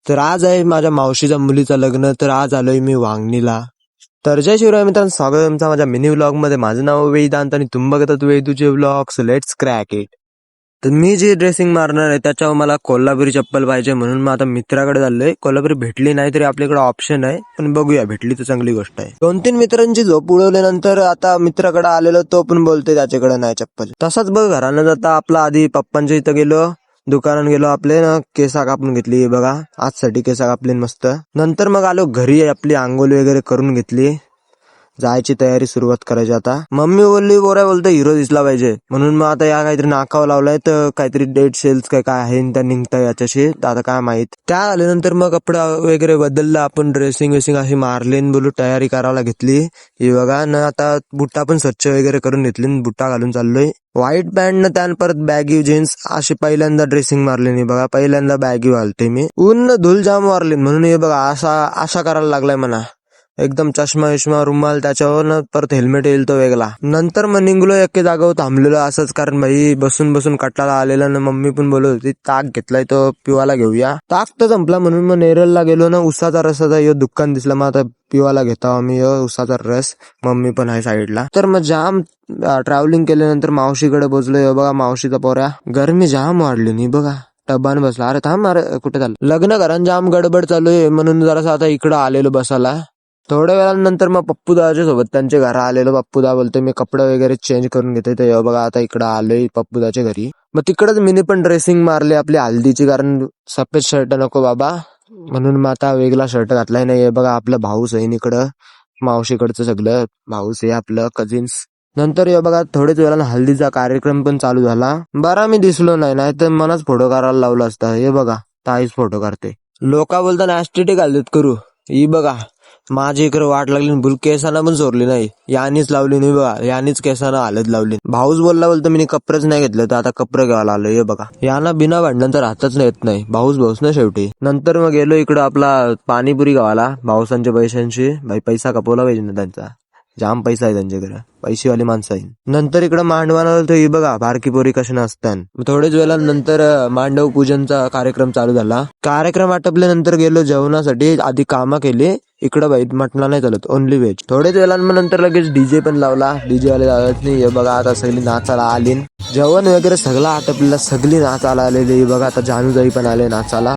तर आज आहे माझ्या मावशीच्या मुलीचं लग्न, तर आज आलोय मी वांगणीला. तर जय शिवराय मित्रांनो, स्वागत आहे तुमचं माझ्या मिनी व्लॉग मध्ये. माझं नाव वेदांत आणि तुम्ही बघतात वेदूचे व्लॉग्स. Let's crack it. तर मी जे ड्रेसिंग मारणार आहे त्याच्यावर मला कोल्हापुरी चप्पल पाहिजे, म्हणून मग आता मित्राकडे चाललोय. कोल्हापुरी भेटली नाही तरी आपल्याकडे ऑप्शन आहे, पण बघूया, भेटली तर चांगली गोष्ट आहे. 2-3 मित्रांची झोप उडवल्यानंतर आता मित्राकडे आलेलो, तो पण बोलतोय त्याच्याकडे नाही चप्पल. तसाच बघ घरानं जाता आपला आधी पप्पांच्या इथं गेलो, दुकानात गेलो, आपले ना केसा कापून घेतली बघा, आजसाठी केसा कापली मस्त. नंतर मग आलो घरी, आपली आंघोळी वगैरे करून घेतली, जायची तयारी सुरुवात करायची. आता मम्मी बोलली बोलते हिरो दिसला पाहिजे, म्हणून मग आता या काहीतरी नाकावर लावलाय, तर काहीतरी डेट सेल्स काय काय आहे त्या निघताय याच्याशी, आता काय माहित. त्या आल्यानंतर मग कपडा वगैरे बदलला, आपण ड्रेसिंग वेसिंग अशी मारली, बोलू तयारी करायला घेतली. ही बघा ना, आता बुट्टा पण स्वच्छ वगैरे करून घेतली, बुट्टा घालून चाललोय. व्हाईट पॅन्ट न त्यान परत बॅगी जीन्स अशी पहिल्यांदा ड्रेसिंग मारली नाही बघा, पहिल्यांदा बॅगी घालते मी. ऊन धूल जाम मारली, म्हणून हे बघा असा करायला लागलाय म्हणा. एकदम चष्मा विष्मा रुमाल, त्याच्यावर परत हेल्मेट येईल तो वेगळा. नंतर मग निघलो, एके जागावर थांबलेलो असंच, कारण भाई बसून बसून कटाला आलेला ना. मम्मी पण बोलत होती ताक घेतलाय तो पिवाला घेऊया, ताक तर संपला, म्हणून मग नेरलला गेलो ना. उसाचा रसाचा यो दुकान दिसला, मग आता पिवाला घेता आम्ही उसाचा रस. मम्मी पण आहे साईडला. तर मग जाम ट्रॅव्हलिंग केल्यानंतर मावशीकडे पोहोचलो. बघा मावशीचा पोऱ्या, गरमी जाम वाढली नाही बघा, टबान बसला. अरे थांब, अरे कुठे झालं लग्न घरान जाम गडबड चालू आहे, म्हणून जरासा आता इकडं आलेलो बसायला. थोड्या वेळानंतर मग पप्पू दाच्या सोबत त्यांच्या घरा आलेलो. पप्पू दा बोलतोय मी कपडे वगैरे चेंज करून घेतोय, तर बघा आता इकडं आलोय पप्पू दाच्या घरी. मग तिकडच मीने पण ड्रेसिंग मारली आपली हल्दीची, कारण सफेद शर्ट नको बाबा, म्हणून मग आता वेगळा शर्ट घातलाय. नाही बघा आपलं भाऊस आहे इकडं, मावशीकडचं सगळं भाऊस आहे आपलं, कझिन्स. नंतर हे बघा थोड्याच वेळानं हल्दीचा कार्यक्रम पण चालू झाला. बरा मी दिसलो नाही तर मलाच फोटो करायला लावला असता. हे बघा ताईच फोटो काढते. लोका बोलताना ऍस्टिटी घालत करू. ही बघा माझी इकडे वाट लागली, भूल केसांना पण चोरली नाही, यानीच लावली नाही बघा, यानीच केसांना हालत लावली. भाऊच बोलतो मी कपडेच नाही घेतलं, तर आता कपडे घ्यायला आलो. हे बघा यांना बिना भांडणांतर हातच येत नाही, भाऊच ना शेवटी. नंतर मग गेलो इकडं आपला पाणीपुरी गावाला, भाऊसांच्या पैशांची. भाई पैसा कपवला पाहिजे ना त्यांचा, जाम पैसा आहे त्यांच्याकडे, पैसेवाली माणसं आहे. नंतर इकडे मांडवाला तो ही बघा बारकी पोरी कशा नसतात. थोड्याच वेळा नंतर मांडव पूजनचा कार्यक्रम चालू झाला. कार्यक्रम आटपल्यानंतर गेलो जेवणासाठी, आधी कामा केली. इकडं बाई मटणा नाही चालत, ओनली व्हेज. थोड्याच वेळा नंतर लगेच डीजे पण लावला, डीजे वाले लावत नाही. हे बघा आता सगळी नाचाला आली, जेवण वगैरे सगळं आटपलेलं, सगळी नाचाला आलेली. बघा आता जानूजाई पण आले नाचाला.